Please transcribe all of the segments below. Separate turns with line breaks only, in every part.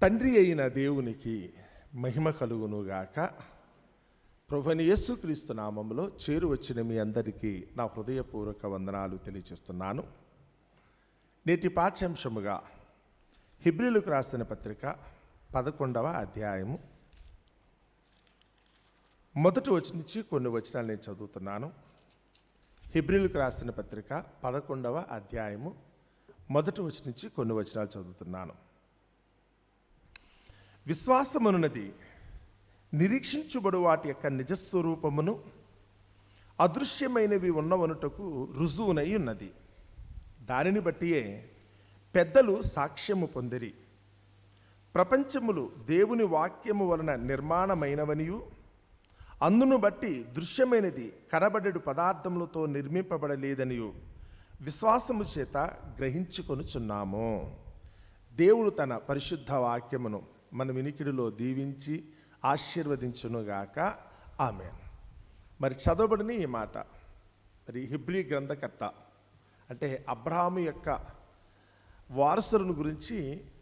తండ్రి అయిన దేవునికి మహిమ కలుగునుగాక. ప్రభువైన యేసుక్రీస్తు నామములో చేరువచ్చిన మీ అందరికీ నా హృదయపూర్వక వందనాలు తెలియజేస్తున్నాను. నేటి పాఠ్యాంశముగా హెబ్రీయులకు రాసిన పత్రిక 11వ అధ్యాయము మొదటి వచనం నుంచి కొన్ని వచనాలు నేను చదువుతున్నాను. హెబ్రీయులకు రాసిన పత్రిక 11వ అధ్యాయము మొదటి వచనం నుంచి కొన్ని వచనాలు చదువుతున్నాను. విశ్వాసమనున్నది నిరీక్షించుబడు వాటి యొక్క నిజస్వరూపమును, అదృశ్యమైనవి ఉన్నవనుటకు రుజువునై ఉన్నది. దానిని బట్టియే పెద్దలు సాక్ష్యము పొందిరి. ప్రపంచములు దేవుని వాక్యము వలన నిర్మాణమైనవనియు, అందును బట్టి దృశ్యమైనది కనబడెడు పదార్థములతో నిర్మింపబడలేదనియు విశ్వాసము చేత గ్రహించుకొనుచున్నాము. దేవుడు తన పరిశుద్ధ వాక్యమును మన వినికిడిలో దీవించి ఆశీర్వదించునుగాక. ఆమేన్. మరి చదవబడిన ఈ మాట మరి హెబ్రీ గ్రంథకర్త అంటే అబ్రహాము యొక్క వారసులను గురించి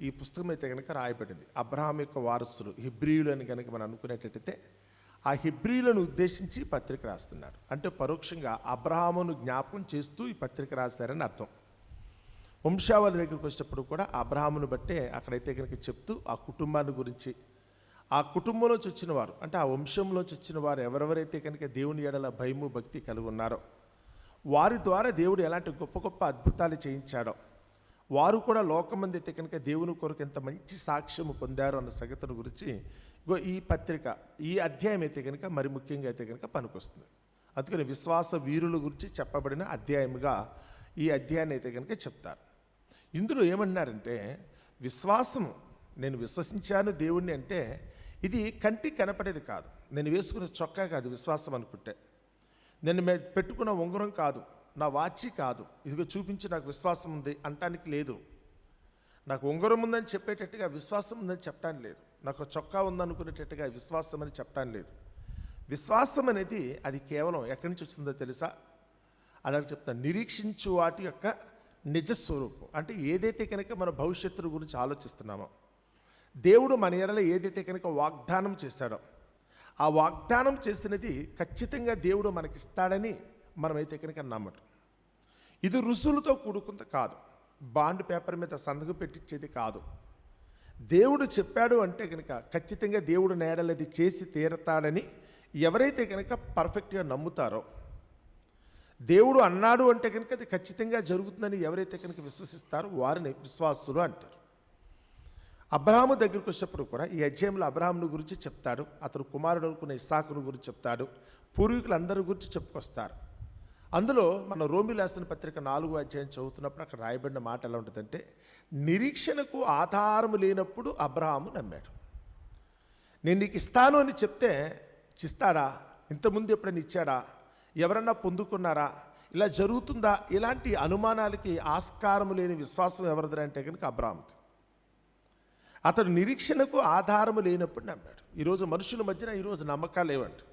ఈ పుస్తకం అయితే కనుక రాయబడింది. అబ్రహాం యొక్క వారసులు హెబ్రీయులు అని కనుక మనం అనుకునేటట్టయితే ఆ హెబ్రీయులను ఉద్దేశించి పత్రిక రాస్తున్నాడు. అంటే పరోక్షంగా అబ్రహామును జ్ఞాపకం చేస్తూ ఈ పత్రిక రాశారని అర్థం. వంశావళి దగ్గరికి వచ్చేటప్పుడు కూడా అబ్రహామును బట్టే అక్కడైతే కనుక చెప్తూ ఆ కుటుంబాన్ని గురించి, ఆ కుటుంబంలోంచి వచ్చిన వారు అంటే ఆ వంశంలోంచి వచ్చిన వారు ఎవరెవరైతే కనుక దేవుని ఎడల భయము భక్తి కలిగి ఉన్నారో వారి ద్వారా దేవుడు ఎలాంటి గొప్ప గొప్ప అద్భుతాలు చేయించాడో, వారు కూడా లోకమంది అయితే కనుక దేవుని కొరకు ఎంత మంచి సాక్ష్యము పొందారో అన్న సంగతిని గురించి ఈ పత్రిక ఈ అధ్యాయం అయితే కనుక మరి ముఖ్యంగా అయితే కనుక పనికొస్తుంది. అందుకని విశ్వాస వీరుల గురించి చెప్పబడిన అధ్యాయముగా ఈ అధ్యాయాన్ని అయితే కనుక చెప్తారు. ఇందులో ఏమన్నారంటే విశ్వాసము, నేను విశ్వసించాను దేవుణ్ణి అంటే ఇది కంటికి కనపడేది కాదు. నేను వేసుకున్న చొక్కా కాదు విశ్వాసం అనుకుంటే, నేను పెట్టుకున్న ఉంగరం కాదు, నా వాచి కాదు, ఇదిగో చూపించి నాకు విశ్వాసం ఉంది అంటానికి లేదు. నాకు ఉంగరం ఉందని చెప్పేటట్టుగా విశ్వాసం ఉందని చెప్పడానికి లేదు. నాకు చొక్కా ఉందనుకునేటట్టుగా విశ్వాసం అని చెప్పడానికి లేదు. విశ్వాసం అనేది అది కేవలం ఎక్కడి నుంచి వచ్చిందో తెలుసా? అలాగే చెప్తాను. నిరీక్షించు వాటి యొక్క నిజస్వరూపం అంటే ఏదైతే కనుక మన భవిష్యత్తు గురించి ఆలోచిస్తున్నామో, దేవుడు మన ఎడల ఏదైతే కనుక వాగ్దానం చేశాడో ఆ వాగ్దానం చేసినది ఖచ్చితంగా దేవుడు మనకిస్తాడని మనమైతే కనుక నమ్మటం. ఇది రుసులతో కూడుకుంది కాదు, బాండ్ పేపర్ మీద సంతకం పెట్టించేది కాదు. దేవుడు చెప్పాడు అంటే కనుక ఖచ్చితంగా దేవుడు నేడలది చేసి తీరతాడని ఎవరైతే కనుక పర్ఫెక్ట్గా నమ్ముతారో, దేవుడు అన్నాడు అంటే కనుక అది ఖచ్చితంగా జరుగుతుందని ఎవరైతే కనుక విశ్వసిస్తారో వారిని విశ్వాసులు అంటారు. అబ్రహాము దగ్గరికి వచ్చినప్పుడు కూడా ఈ అధ్యాయంలో అబ్రహామును గురించి చెప్తాడు, అతను కుమారుడు అనుకున్న ఇస్సాకును గురించి చెప్తాడు, పూర్వీకులందరి గురించి చెప్పుకొస్తారు. అందులో మన రోమీయులకు రాసిన పత్రిక 4వ అధ్యాయం చదువుతున్నప్పుడు అక్కడ రాయబడిన మాట ఎలా ఉంటుందంటే, నిరీక్షణకు ఆధారము లేనప్పుడు అబ్రహాము నమ్మాడు. నేను నీకు ఇస్తాను అని చెప్తే చిస్తాడా? ఇంతకుముందు ఎప్పుడైనా ఇచ్చాడా? ఎవరన్నా పొందుకున్నారా? ఇలా జరుగుతుందా? ఇలాంటి అనుమానాలకి ఆస్కారము లేని విశ్వాసం ఎవరిదంటే కనుక అబ్రహాముది. అతడు నిరీక్షణకు ఆధారము లేనప్పుడు నమ్మాడు. ఈరోజు మనుషుల మధ్యన ఈరోజు నమ్మకాలు లేవండి.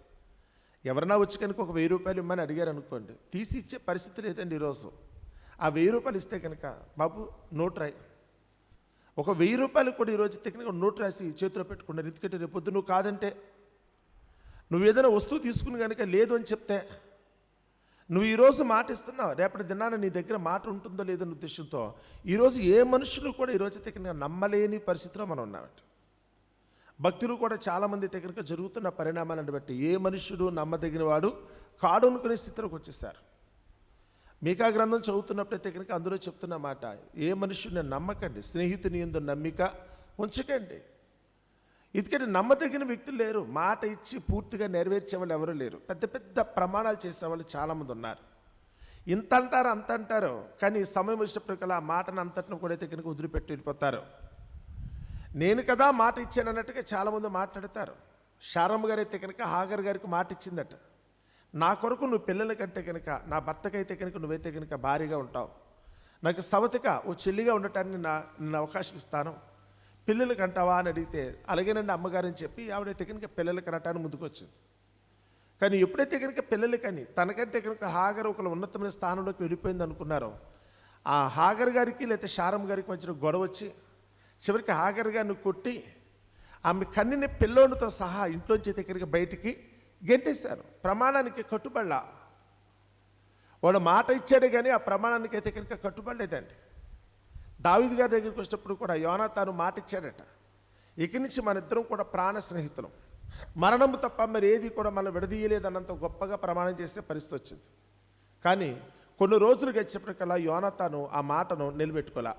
ఎవరన్నా వచ్చి కనుక ఒక 1000 రూపాయలు ఇమ్మని అడిగారు అనుకోండి, తీసి ఇచ్చే పరిస్థితి లేదండి ఈరోజు. ఆ 1000 రూపాయలు ఇస్తే కనుక బాబు నోట్ రాయి, ఒక 1000 రూపాయలు కూడా ఈరోజు ఇస్తే కనుక నోట్ రాసి చేతిలో పెట్టుకున్నారు. ఎందుకంటే రేపొద్దు నువ్వు కాదంటే, నువ్వు ఏదైనా వస్తువు తీసుకుని కనుక లేదు అని చెప్తే, నువ్వు ఈరోజు మాట ఇస్తున్నావు, రేపటి దినాన నీ దగ్గర మాట ఉంటుందో లేదన్న ఉద్దేశంతో ఈరోజు ఏ మనుషులు కూడా ఈరోజు అయితే కనుక నమ్మలేని పరిస్థితిలో మనం ఉన్నామంట. భక్తులు కూడా చాలామంది అయితే కనుక జరుగుతున్న పరిణామాలను బట్టి ఏ మనుషుడు నమ్మదగిన వాడు కాడు అనుకునే స్థితిలోకి వచ్చేసారు. మీకా గ్రంథం చదువుతున్నప్పుడైతే కనుక అందులో చెప్తున్న మాట, ఏ మనుషుడిని నమ్మకండి, స్నేహితుని యందు నమ్మిక ఉంచకండి. ఎందుకంటే నమ్మదగిన వ్యక్తులు లేరు, మాట ఇచ్చి పూర్తిగా నెరవేర్చే వాళ్ళు ఎవరు లేరు. పెద్ద పెద్ద ప్రమాణాలు చేసేవాళ్ళు చాలామంది ఉన్నారు. ఇంత అంటారు అంత అంటారు, కానీ సమయం వచ్చినప్పటికల్లా ఆ మాటను అంతటిని కూడా అయితే కనుక వదిలిపెట్టి వెళ్ళిపోతారు. నేను కదా మాట ఇచ్చాను అన్నట్టుగా చాలామంది మాట్లాడతారు. శారమ్మ గారు అయితే కనుక హాగర్ గారికి మాట ఇచ్చిందట, నా కొరకు నువ్వు పిల్లల కంటే కనుక నా భర్తకైతే కనుక నువ్వైతే కనుక భారీగా ఉంటావు, నాకు సవతిగా ఓ చెల్లిగా ఉండటానికి నేను అవకాశం ఇస్తాను, పిల్లలకి అంటావా అని అడిగితే అలాగేనండి అమ్మగారని చెప్పి ఆవిడైతే కనుక పిల్లలకి అనటానికి ముందుకు వచ్చింది. కానీ ఎప్పుడైతే కనుక పిల్లలకని తనకంటే కనుక హాగర్ ఒక ఉన్నతమైన స్థానంలోకి వెళ్ళిపోయింది అనుకున్నారో, ఆ హాగర్ గారికి లేకపోతే శారమ్మ గారికి మధ్యన గొడవ వచ్చి చివరికి హాగర్ గారిని కొట్టి ఆమె కన్నిన పిల్లోనితో సహా ఇంట్లోంచి దగ్గరికి బయటికి గెంటేశారు. ప్రమాణానికి కట్టుబడలా. వాడు మాట ఇచ్చాడే కానీ ఆ ప్రమాణానికి అయితే కనుక కట్టుబడలేదండి. దావీదు గారి దగ్గరికి వచ్చినప్పుడు కూడా యోనాతాను మాట ఇచ్చాడట, ఇక నుంచి మన ఇద్దరం కూడా ప్రాణ స్నేహితులం, మరణము తప్ప మరి ఏది కూడా మనం విడదీయలేదన్నంత గొప్పగా ప్రమాణం చేసే పరిస్థితి వచ్చింది. కానీ కొన్ని రోజులు గడిచేప్పటికల్లా యోనాతాను ఆ మాటను నిలబెట్టుకోలే.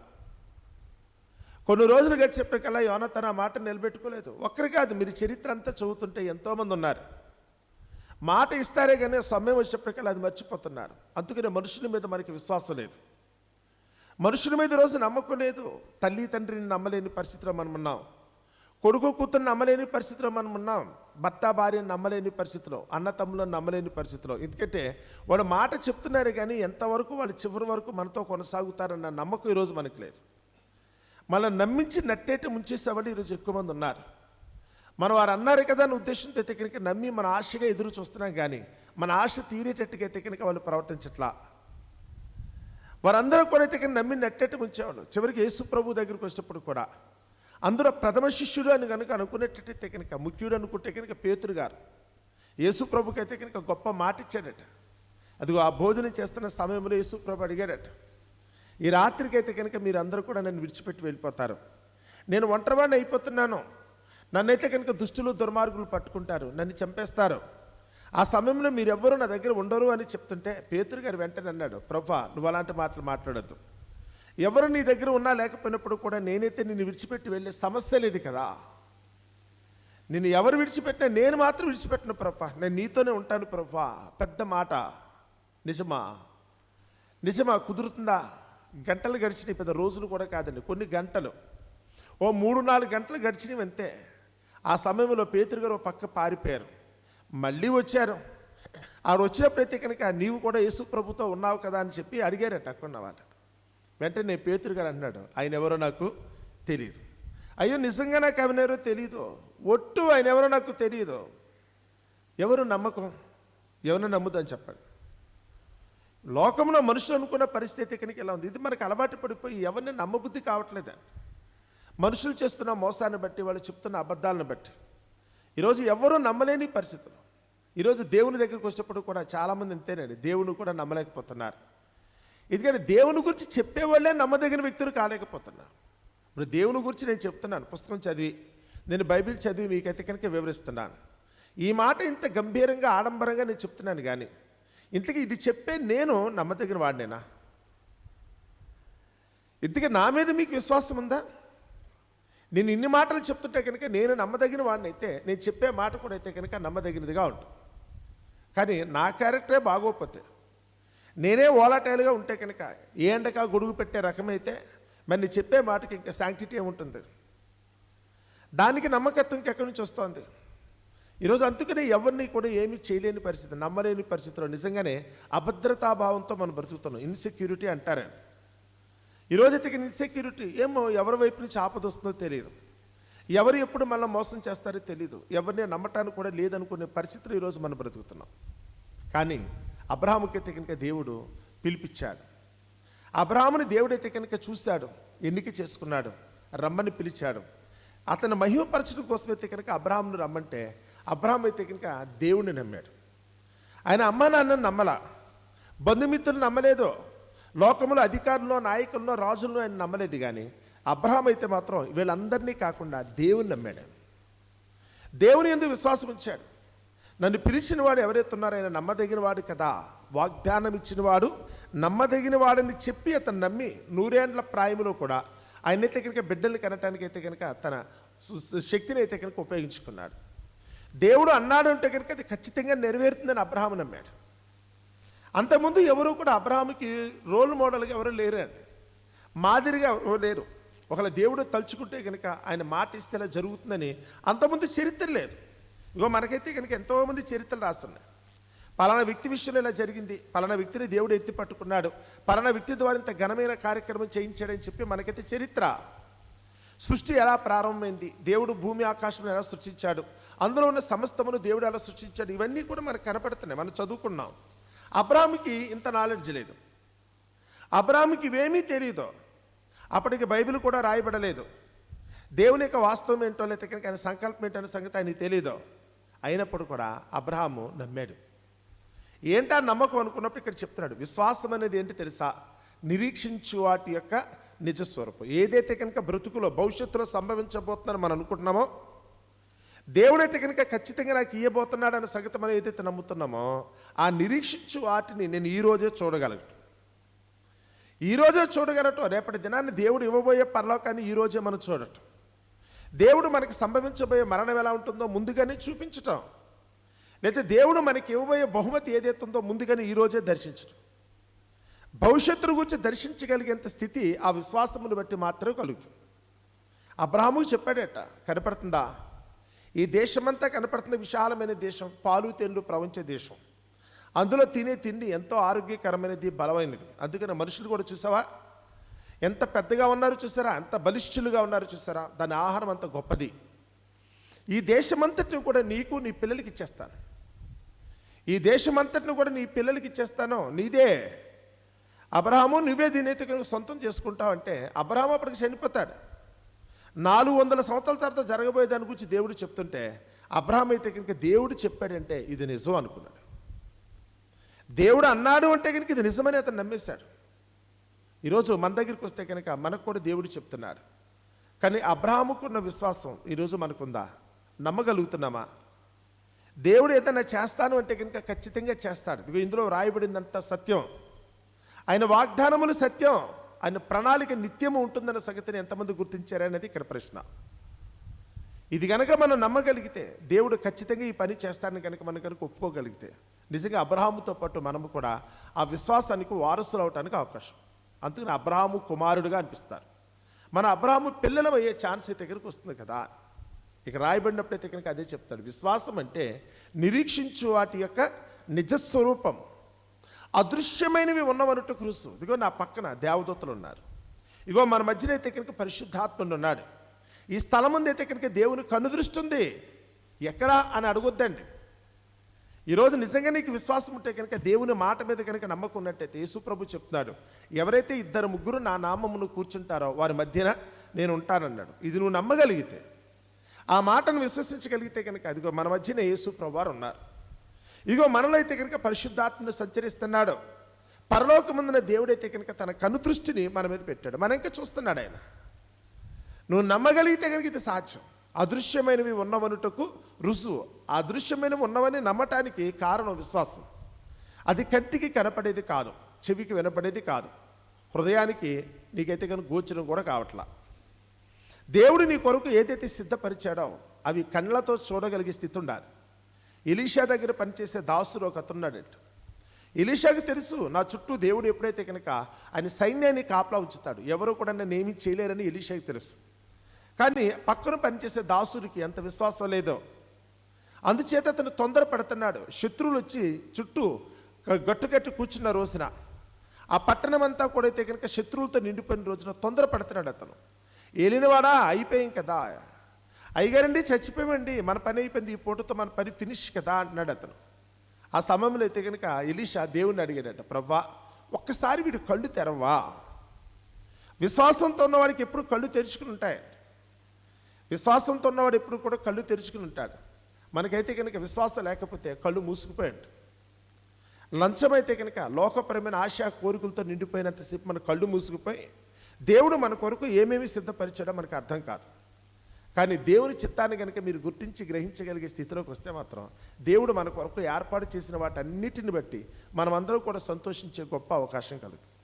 కొన్ని రోజులు గడిచేప్పటికల్లా యోనాతాను ఆ మాటను నిలబెట్టుకోలేదు. ఒక్కరి కాదు, మీరు చరిత్ర అంతా చదువుతుంటే ఎంతోమంది ఉన్నారు. మాట ఇస్తారే కానీ సమయం వచ్చేప్పటికల్లా అది మర్చిపోతున్నారు. అందుకనే మనుషుల మీద మనకి విశ్వాసం లేదు, మనుషుల మీద రోజు నమ్మకం లేదు. తల్లి తండ్రిని నమ్మలేని పరిస్థితిలో మనం ఉన్నాం, కొడుకు కూతుర్ని నమ్మలేని పరిస్థితిలో మనం ఉన్నాం, భర్త భార్యను నమ్మలేని పరిస్థితిలో, అన్న తమ్ములను నమ్మలేని పరిస్థితిలో. ఎందుకంటే వాళ్ళు మాట చెప్తున్నారు కానీ ఎంతవరకు వాళ్ళు చివరి వరకు మనతో కొనసాగుతారన్న నమ్మకం ఈరోజు మనకు లేదు. మనం నమ్మించి నట్టేటి ముంచేసేవాళ్ళు ఈరోజు ఎక్కువ మంది ఉన్నారు. మనం వారు అన్నారు కదా అని ఉద్దేశంతో అయితే కనుక నమ్మి మన ఆశగా ఎదురు చూస్తున్నాం కానీ మన ఆశ తీరేటట్టుగా అయితే కనుక వాళ్ళు ప్రవర్తించట్లా. వారందరూ కూడా అయితే కనుక నమ్మి నట్టేట్టు ముంచేవాళ్ళు. చివరికి యేసు ప్రభు దగ్గరికి వచ్చినప్పుడు కూడా అందరూ ప్రథమ శిష్యుడు అని కనుక అనుకునేటట్టయితే కనుక, ముఖ్యుడు అనుకుంటే కనుక పేతురు గారు యేసు ప్రభుకి అయితే కనుక గొప్ప మాట ఇచ్చాడట. అదిగో ఆ భోజనం చేస్తున్న సమయంలో యేసు ప్రభు అడిగాడట, ఈ రాత్రికి అయితే కనుక మీరు అందరూ కూడా నన్ను విడిచిపెట్టి వెళ్ళిపోతారు, నేను ఒంటరివాడిని అయిపోతున్నాను, నన్నైతే కనుక దుష్టులు దుర్మార్గులు పట్టుకుంటారు, నన్ను చంపేస్తారు, ఆ సమయంలో మీరెవ్వరూ నా దగ్గర ఉండరు అని చెప్తుంటే పేతురు గారు వెంటనే అన్నాడు, ప్రభువా నువ్వు అలాంటి మాటలు మాట్లాడద్దు, ఎవరు నీ దగ్గర ఉన్నా లేకపోయినప్పుడు కూడా నేనైతే నిన్ను విడిచిపెట్టి వెళ్ళే సమస్య లేదు కదా, నిన్ను ఎవరు విడిచిపెట్టినా నేను మాత్రం విడిచిపెట్టిన ప్రభువా, నేను నీతోనే ఉంటాను ప్రభువా. పెద్ద మాట, నిజమా? నిజమా? కుదురుతుందా? గంటలు గడిచినాయి, పెద్ద రోజులు కూడా కాదండి, కొన్ని గంటలు, ఓ 3-4 గంటలు గడిచినవి అంతే. ఆ సమయంలో పేతురు గారు పక్క పారిపోయారు, మళ్ళీ వచ్చారు. ఆవిడ వచ్చినప్పుడైతే కనుక నీవు కూడా యేసు ప్రభుతో ఉన్నావు కదా అని చెప్పి అడిగారట అక్కడ వాళ్ళు. వెంటనే పేతురు గారు అన్నాడు, ఆయన ఎవరో నాకు తెలియదు. అయ్యో నిజంగా నాకు ఆయన ఎవరో తెలియదు, ఒట్టు ఆయన ఎవరో నాకు తెలియదు. ఎవరు నమ్మకం, ఎవరిని నమ్ముదని చెప్పండి. లోకంలో మనుషులు అనుకున్న పరిస్థితి కనుక ఎలా ఉంది. ఇది మనకు అలవాటు పడిపోయి ఎవరిని నమ్మబుద్ధి కావట్లేదు. మనుషులు చేస్తున్న మోసాన్ని బట్టి, వాళ్ళు చెప్తున్న అబద్ధాలను బట్టి ఈరోజు ఎవరూ నమ్మలేని పరిస్థితులు. ఈరోజు దేవుని దగ్గరికి వచ్చినప్పుడు కూడా చాలామంది అంతేనండి, దేవుని కూడా నమ్మలేకపోతున్నారు. ఎందుకంటే దేవుని గురించి చెప్పేవాళ్ళే నమ్మదగిన వ్యక్తులు కాలేకపోతున్నారు. ఇప్పుడు దేవుని గురించి నేను చెప్తున్నాను, పుస్తకం చదివి, నేను బైబిల్ చదివి మీకైతే కనుక వివరిస్తున్నాను. ఈ మాట ఇంత గంభీరంగా ఆడంబరంగా నేను చెప్తున్నాను కానీ ఇంతకీ ఇది చెప్పే నేను నమ్మదగిన వాడినేనా? ఇంతకీ నా మీద మీకు విశ్వాసం ఉందా? నేను ఇన్ని మాటలు చెప్తుంటే కనుక నేను నమ్మదగిన వాడిని అయితే నేను చెప్పే మాట కూడా అయితే కనుక నమ్మదగినదిగా ఉంటుంది. కానీ నా క్యారెక్టరే బాగోకపోతే, నేనే ఓలాటైలుగా ఉంటే కనుక, ఏ ఎండకా గొడుగు పెట్టే రకమైతే మరి నేను చెప్పే మాటకి ఇంకా శాంక్టిటీ ఏముంటుంది? దానికి నమ్మకత్వం ఇంకెక్కడి నుంచి వస్తుంది? ఈరోజు అందుకనే ఎవరిని కూడా ఏమీ చేయలేని పరిస్థితి, నమ్మలేని పరిస్థితిలో నిజంగానే అభద్రతాభావంతో మనం బ్రతుకుతున్నాం. ఇన్సెక్యూరిటీ అంటారండి. ఈరోజైతే ఇన్సెక్యూరిటీ ఏమో, ఎవరి వైపు నుంచి ఆపద వస్తుందో తెలియదు, ఎవరు ఎప్పుడు మళ్ళీ మోసం చేస్తారో తెలియదు, ఎవరిని నమ్మటానికి కూడా లేదనుకునే పరిస్థితులు ఈరోజు మనం బ్రతుకుతున్నాం. కానీ అబ్రహాముకైతే కనుక దేవుడు పిలిపించాడు. అబ్రహాముని దేవుడైతే కనుక చూశాడు, ఎన్నిక చేసుకున్నాడు, రమ్మని పిలిచాడు. అతను మహిమపరచడం కోసమైతే కనుక అబ్రహామును రమ్మంటే అబ్రహాం అయితే కనుక దేవుణ్ణి నమ్మాడు. ఆయన అమ్మా నాన్నను నమ్మలా, బంధుమిత్రులు నమ్మలేదు, లోకంలో అధికారుల్లో నాయకుల్లో రాజుల్లో ఆయన నమ్మలేదు. కానీ అబ్రహాం అయితే మాత్రం వీళ్ళందరినీ కాకుండా దేవుని నమ్మాడు. దేవుని యందు విశ్వాసం ఉంచాడు. నన్ను పిలిచిన వాడు ఎవరైతే ఉన్నారో ఆయన నమ్మదగిన వాడు కదా, వాగ్దానం ఇచ్చిన వాడు నమ్మదగిన వాడని చెప్పి అతను నమ్మి 100 ఏళ్ల ప్రాయంలో కూడా ఆయనైతే కనుక బిడ్డల్ని కనటానికి అయితే కనుక తన శక్తిని అయితే కనుక ఉపయోగించుకున్నాడు. దేవుడు అన్నాడు అంటే కనుక అది ఖచ్చితంగా నెరవేరుతుందని అబ్రహాము నమ్మాడు. అంతకుముందు ఎవరు కూడా అబ్రహాముకి రోల్ మోడల్గా ఎవరు లేరండి, మాదిరిగా ఎవరు లేరు. ఒకవేళ దేవుడు తలుచుకుంటే కనుక ఆయన మాట ఇస్తే ఇలా జరుగుతుందని అంతకుముందు చరిత్ర లేదు. ఇగో మనకైతే కనుక ఎంతోమంది చరిత్రలు రాస్తున్నాయి. పలానా వ్యక్తి విషయంలో ఇలా జరిగింది, పలానా వ్యక్తిని దేవుడు ఎత్తి పట్టుకున్నాడు, పలానా వ్యక్తి ద్వారా ఇంత ఘనమైన కార్యక్రమం చేయించాడని చెప్పి మనకైతే చరిత్ర. సృష్టి ఎలా ప్రారంభమైంది, దేవుడు భూమి ఆకాశం ఎలా సృష్టించాడు, అందులో ఉన్న సమస్తమును దేవుడు ఎలా సృష్టించాడు, ఇవన్నీ కూడా మనకు కనపడుతున్నాయి, మనం చదువుకున్నాం. అబ్రాహాముకి ఇంత నాలెడ్జ్ లేదు, అబ్రాహాముకి ఇవేమీ తెలియదు. అప్పటికి బైబిల్ కూడా రాయబడలేదు. దేవుని యొక్క వాస్తవం ఏంటో లేకపోతే కనుక ఆయన సంకల్పం ఏంటో అనే సంగతి ఆయనకి తెలియదు. అయినప్పుడు కూడా అబ్రహాము నమ్మాడు. ఏంటా నమ్మకం అనుకున్నప్పుడు ఇక్కడ చెప్తున్నాడు, విశ్వాసం అనేది ఏంటి తెలుసా? నిరీక్షించు వాటి యొక్క నిజస్వరూపం. ఏదైతే కనుక బ్రతుకులో భవిష్యత్తులో సంభవించబోతుందని మనం అనుకుంటున్నామో, దేవుడైతే కనుక ఖచ్చితంగా నాకు ఇయ్యబోతున్నాడు అనే సంగతి మనం ఏదైతే నమ్ముతున్నామో, ఆ నిరీక్షించు వాటిని నేను ఈరోజే చూడగలగటం. ఈరోజే చూడగలటం, రేపటి దినాన్ని దేవుడు ఇవ్వబోయే పరలోకాన్ని ఈరోజే మనం చూడటం, దేవుడు మనకి సంభవించబోయే మరణం ఎలా ఉంటుందో ముందుగానే చూపించటం, లేదా దేవుడు మనకి ఇవ్వబోయే బహుమతి ఏదైతే ఉందో ముందుగానే ఈరోజే దర్శించటం. భవిష్యత్తును గురించి దర్శించగలిగేంత స్థితి ఆ విశ్వాసమును బట్టి మాత్రమే కలుగుతుంది. అబ్రహాముకు చెప్పాడట, కనపడుతుందా? ఈ దేశమంతా కనపడుతున్న విశాలమైన దేశం, పాలు తేళ్లు ప్రపంచ దేశం. అందులో తినే తిండి ఎంతో ఆరోగ్యకరమైనది, బలమైనది. అందుకని మనుషులు కూడా చూసావా ఎంత పెద్దగా ఉన్నారు చూసారా, ఎంత బలిష్ఠులుగా ఉన్నారు చూసారా, దాని ఆహారం అంత గొప్పది. ఈ దేశమంతటిని కూడా నీకు నీ పిల్లలకి ఇచ్చేస్తాను. ఈ దేశమంతటిని కూడా నీ పిల్లలకి ఇచ్చేస్తాను, నీదే. అబ్రహాము నువ్వే దీనైతే కనుక సొంతం చేసుకుంటావు అంటే, అబ్రహాము అప్పటికి చనిపోతాడు. 400 సంవత్సరాల తర్వాత జరగబోయే దాని గురించి దేవుడు చెప్తుంటే, అబ్రహాం అయితే కనుక దేవుడు చెప్పాడంటే ఇది నిజం అనుకున్నాడు. దేవుడు అన్నాడు అంటే కనుక ఇది నిజమని అతను నమ్మేశాడు. ఈరోజు మన దగ్గరికి వస్తే కనుక మనకు కూడా దేవుడు చెప్తున్నాడు. కానీ అబ్రహాముకున్న విశ్వాసం ఈరోజు మనకుందా? నమ్మగలుగుతున్నామా? దేవుడు ఏదైనా చేస్తాను అంటే కనుక ఖచ్చితంగా చేస్తాడు. ఇదిగో ఇందులో రాయబడిందంత సత్యం. ఆయన వాగ్దానములు సత్యం, ఆయన ప్రణాళిక నిత్యము ఉంటుందన్న సంగతిని ఎంతమంది గుర్తించారనేది ఇక్కడ ప్రశ్న. ఇది కనుక మనం నమ్మగలిగితే, దేవుడు ఖచ్చితంగా ఈ పని చేస్తాడని కనుక మనం కనుక ఒప్పుకోగలిగితే, నిజంగా అబ్రహాముతో పాటు మనము కూడా ఆ విశ్వాసానికి వారసులు అవటానికి అవకాశం. అందుకని అబ్రహాము కుమారుడుగా అనిపిస్తారు. మన అబ్రహాము పిల్లలు అయ్యే ఛాన్స్ అయితే కనుక వస్తుంది కదా. ఇక రాయబడినప్పుడైతే కనుక అదే చెప్తాడు. విశ్వాసం అంటే నిరీక్షించు వాటి యొక్క నిజస్వరూపం, అదృశ్యమైనవి ఉన్నవన్నట్టు రుసు. ఇదిగో నా పక్కన దేవదూతలు ఉన్నారు, ఇగో మన మధ్యన అయితే కనుక పరిశుద్ధాత్ముడు ఉన్నాడు, ఈ స్థలం ముందు అయితే కనుక దేవుని కనుదృష్టి ఉంది, ఎక్కడా అని అడగొద్దండి. ఈరోజు నిజంగా నీకు విశ్వాసం ఉంటే కనుక, దేవుని మాట మీద కనుక నమ్మకం ఉన్నట్టయితే, యేసుప్రభు చెప్తున్నాడు, ఎవరైతే 2-3 నా నామమును కూర్చుంటారో వారి మధ్యన నేను ఉంటానన్నాడు. ఇది నువ్వు నమ్మగలిగితే, ఆ మాటను విశ్వసించగలిగితే కనుక, అదిగో మన మధ్యన యేసుప్రభు వారు ఉన్నారు. ఇగో మనలో అయితే కనుక పరిశుద్ధాత్మను సంచరిస్తున్నాడు. పరలోకమందున దేవుడైతే కనుక తన కనుదృష్టిని మన మీద పెట్టాడు. మన ఇంకా చూస్తున్నాడు ఆయన. నువ్వు నమ్మగలిగితే కనుక ఇది సాధ్యం. అదృశ్యమైనవి ఉన్నవనుటకు రుజువు. ఆ అదృశ్యమైనవి ఉన్నవని నమ్మటానికి కారణం విశ్వాసం. అది కంటికి కనపడేది కాదు, చెవికి వినపడేది కాదు, హృదయానికి నీకైతే కనుక గోచరం కూడా కావట్లా. దేవుడు నీ కొరకు ఏదైతే సిద్ధపరిచాడో అవి కళ్ళతో చూడగలిగే స్థితి ఉండాలి. ఎలీషా దగ్గర పనిచేసే దాసుడు ఒక అతనున్నాడంట. ఎలీషాకి తెలుసు, నా చుట్టూ దేవుడు ఎప్పుడైతే కనుక ఆయన సైన్యాన్ని కాపలా ఉంచుతాడు, ఎవరు కూడా నన్ను ఏమీ చేయలేరని ఎలీషాకి తెలుసు. కానీ పక్కన పనిచేసే దాసుడికి ఎంత విశ్వాసం లేదో, అందుచేత అతను తొందరపడుతున్నాడు. శత్రువులు వచ్చి చుట్టూ గట్టుగట్టు కూర్చున్న రోజున, ఆ పట్టణం అంతా కూడా అయితే కనుక శత్రువులతో నిండిపోయిన రోజున తొందరపడుతున్నాడు అతను. ఏలినవాడా, అయిపోయాం కదా, అయ్యగారండి చచ్చిపోయామండి, మన పని అయిపోయింది, ఈ పూటతో మన పని ఫినిష్ కదా అంటున్నాడు అతను. ఆ సమయంలో అయితే కనుక ఎలీషా దేవుణ్ణి అడిగాడట, ప్రవ్వా ఒక్కసారి వీడు కళ్ళు తెరవా. విశ్వాసంతో ఉన్నవాడికి ఎప్పుడు కళ్ళు తెరుచుకుని ఉంటాయి. విశ్వాసంతో ఉన్నవాడు ఎప్పుడు కూడా కళ్ళు తెరుచుకుని ఉంటాడు. మనకైతే కనుక విశ్వాసం లేకపోతే కళ్ళు మూసుకుపోయి ఉంటుంది. లంచం అయితే కనుక లోకపరమైన ఆశా కోరికలతో నిండిపోయినంతసేపు మన కళ్ళు మూసుకుపోయి, దేవుడు మన కొరకు ఏమేమి సిద్ధపరిచాడో మనకు అర్థం కాదు. కానీ దేవుని చిత్తాన్ని కనుక మీరు గుర్తించి గ్రహించగలిగే స్థితిలోకి వస్తే మాత్రం, దేవుడు మన కొరకు ఏర్పాటు చేసిన వాటన్నిటిని బట్టి మనమందరం కూడా సంతోషించే గొప్ప అవకాశం కలుగుతుంది.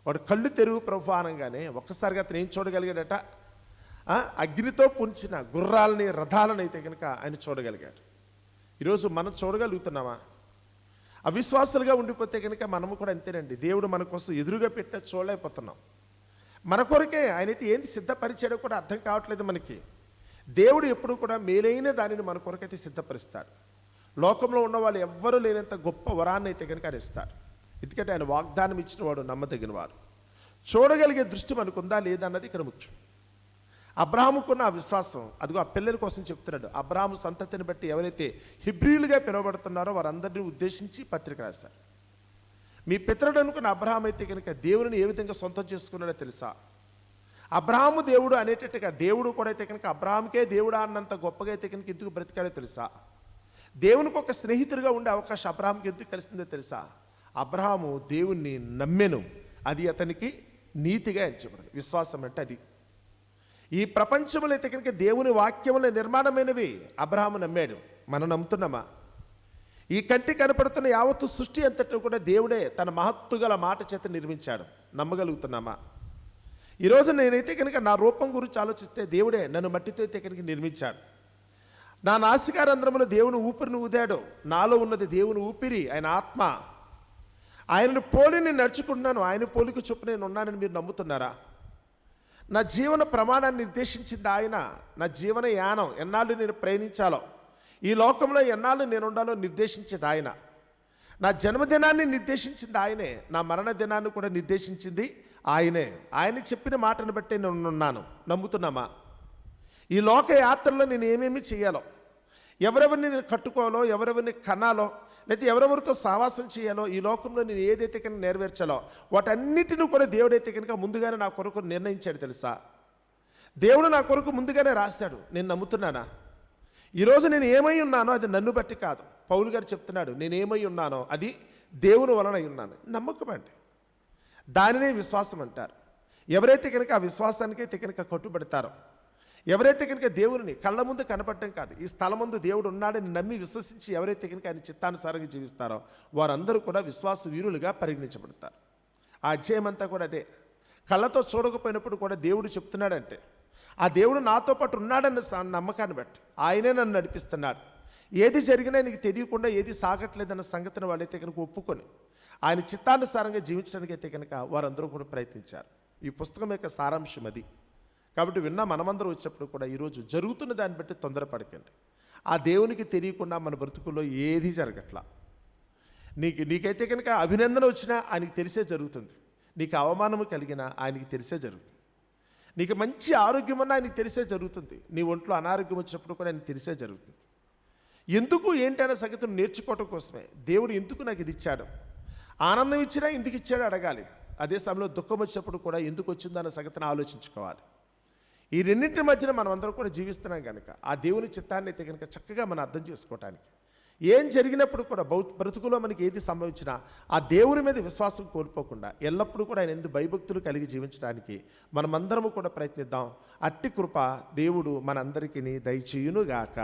వాడు కళ్ళు తెరువు ప్రభు అనగానే ఒక్కసారిగా అతను ఏం చూడగలిగాడట? అగ్నితో పుంచిన గుర్రాలని, రథాలను అయితే కనుక ఆయన చూడగలిగాడు. ఈరోజు మనం చూడగలుగుతున్నామా? అవిశ్వాసులుగా ఉండిపోతే కనుక మనము కూడా అంతేనండి. దేవుడు మన కోసం ఎదురుగా పెట్టే చూడలేకపోతున్నాం. మన కొరకే ఆయనైతే ఏంటి సిద్ధపరిచాడో కూడా అర్థం కావట్లేదు మనకి. దేవుడు ఎప్పుడు కూడా మేలైన దానిని మన కొరకైతే సిద్ధపరుస్తాడు. లోకంలో ఉన్న వాళ్ళు ఎవ్వరూ లేనంత గొప్ప వరాన్ని అయితే కనుక ఆయన ఇస్తాడు. ఎందుకంటే ఆయన వాగ్దానం ఇచ్చిన వాడు నమ్మదగిన వాడు. చూడగలిగే దృష్టి మనకుందా లేదా అన్నది ఇక్కడ ముఖ్యం. అబ్రహాముకున్న ఆ విశ్వాసం, అదిగో ఆ పిల్లల కోసం చెప్తున్నాడు. అబ్రహాము సంతతిని బట్టి ఎవరైతే హిబ్రీలుగా పిలువబడుతున్నారో వారందరినీ ఉద్దేశించి పత్రిక రాశారు. మీ పితరుడు అనుకున్న అబ్రహాం అయితే కనుక దేవుని ఏ విధంగా సొంతం చేసుకున్నాడో తెలుసా? అబ్రహాము దేవుడు అనేటట్టుగా దేవుడు కూడా అయితే కనుక అబ్రహాంకే దేవుడా అన్నంత గొప్పగా అయితే కనుక ఎందుకు బ్రతికాడో తెలుసా? దేవునికి ఒక స్నేహితుడిగా ఉండే అవకాశం అబ్రహాంకి ఎందుకు కలిసిందో తెలుసా? అబ్రహాము దేవుణ్ణి నమ్మెను, అది అతనికి నీతిగా ఎంచబడదు. విశ్వాసం అంటే అది. ఈ ప్రపంచంలో అయితే కనుక దేవుని వాక్యముల నిర్మాణమైనవి అబ్రహాము నమ్మాడు. మనం నమ్ముతున్నామా? ఈ కంటి కనపడుతున్న యావత్తు సృష్టి అంతటిని కూడా దేవుడే తన మహత్తు గల మాట చేత నిర్మించాడు. నమ్మగలుగుతున్నామా? ఈరోజు నేనైతే కనుక నా రూపం గురించి ఆలోచిస్తే దేవుడే నన్ను మట్టితో అయితే కనుక నిర్మించాడు. నా నాసికారంధ్రములో దేవుని ఊపిరిని ఊదాడు. నాలో ఉన్నది దేవుని ఊపిరి, ఆయన ఆత్మ. ఆయనను పోలి నేను నడుచుకుంటున్నాను, ఆయన పోలిక చొప్పున నేను ఉన్నానని మీరు నమ్ముతున్నారా? నా జీవన ప్రమాణాన్ని నిర్దేశించింది ఆయన. నా జీవన యానం ఎన్నాళ్ళు నేను ప్రయాణించాలో, ఈ లోకంలో ఎన్నాళ్ళు నేను ఉండాలో నిర్దేశించేది ఆయన. నా జన్మదినాన్ని నిర్దేశించింది ఆయనే, నా మరణ దినాన్ని కూడా నిర్దేశించింది ఆయనే. ఆయన చెప్పిన మాటను బట్టి నేను ఉన్నాను. నమ్ముతున్నామా? ఈ లోక యాత్రలో నేను ఏమేమి చేయాలో, ఎవరెవరిని నేను కట్టుకోవాలో, ఎవరెవరిని కనాలో, లేకపోతే ఎవరెవరితో సావాసం చేయాలో, ఈ లోకంలో నేను ఏదైతే కనుక నెరవేర్చాలో వాటన్నిటిని కూడా దేవుడైతే కనుక ముందుగానే నా కొరకు నిర్ణయించాడు తెలుసా? దేవుడు నా కొరకు ముందుగానే రాశాడు. నేను నమ్ముతున్నానా? ఈరోజు నేను ఏమై ఉన్నానో అది నన్ను బట్టి కాదు. పౌలు గారు చెప్తున్నాడు, నేను ఏమై ఉన్నానో అది దేవుని వలన ఉన్నాను. నమ్మకం అండి, దానినే విశ్వాసం అంటారు. ఎవరైతే కనుక ఆ విశ్వాసానికి అయితే కనుక కట్టుబడతారో, ఎవరైతే కనుక దేవుని కళ్ళ ముందు కనపడటం కాదు, ఈ స్థలం ముందు దేవుడు ఉన్నాడని నమ్మి విశ్వసించి ఎవరైతే కనుక ఆయన చిత్తానుసారంగా జీవిస్తారో వారందరూ కూడా విశ్వాస వీరులుగా పరిగణించబడతారు. ఆ అధ్యాయం అంతా కూడా అదే. కళ్ళతో చూడకపోయినప్పుడు కూడా దేవుడు చెప్తున్నాడంటే ఆ దేవుడు నాతో పాటు ఉన్నాడన్న నమ్మకాన్ని బట్టి ఆయనే నన్ను నడిపిస్తున్నాడు. ఏది జరిగినా నీకు తెలియకుండా ఏది సాగట్లేదన్న సంగతిని వాళ్ళైతే కనుక ఒప్పుకొని ఆయన చిత్తానుసారంగా జీవించడానికి అయితే కనుక వారందరూ కూడా ప్రయత్నించారు. ఈ పుస్తకం యొక్క సారాంశం అది. కాబట్టి విన్నా మనమందరం వచ్చేప్పుడు కూడా ఈరోజు జరుగుతున్న దాన్ని బట్టి తొందరపడకండి. ఆ దేవునికి తెలియకుండా మన బ్రతుకుల్లో ఏది జరగట్లా. నీకైతే కనుక అభినందన వచ్చినా ఆయనకి తెలిసే జరుగుతుంది. నీకు అవమానము కలిగినా ఆయనకి తెలిసే జరుగుతుంది. నీకు మంచి ఆరోగ్యం ఉన్నా ఆయనకి తెలిసే జరుగుతుంది. నీ ఒంట్లో అనారోగ్యం వచ్చినప్పుడు కూడా ఆయనకి తెలిసే జరుగుతుంది. ఎందుకు ఏంటనే సంగతిని నేర్చుకోవటం కోసమే దేవుడు ఎందుకు నాకు ఇది ఇచ్చాడు, ఆనందం ఇచ్చినా ఎందుకు ఇచ్చాడు అడగాలి. అదే సమయంలో దుఃఖం వచ్చినప్పుడు కూడా ఎందుకు వచ్చిందన్న సంగతిని ఆలోచించుకోవాలి. ఈ రెండింటి మధ్యన మనం అందరం కూడా జీవిస్తున్నాం కనుక ఆ దేవుని చిత్తాన్ని అయితే కనుక చక్కగా మనం అర్థం చేసుకోవటానికి ఏం జరిగినప్పుడు కూడా బ్రతుకులో మనకి ఏది సంభవించినా ఆ దేవుని మీద విశ్వాసం కోల్పోకుండా ఎల్లప్పుడూ కూడా ఆయన ఎందు భయభక్తులు కలిగి జీవించడానికి మనమందరము కూడా ప్రయత్నిద్దాం. అట్టి కృప దేవుడు మనందరికీ దయచేయునుగాక.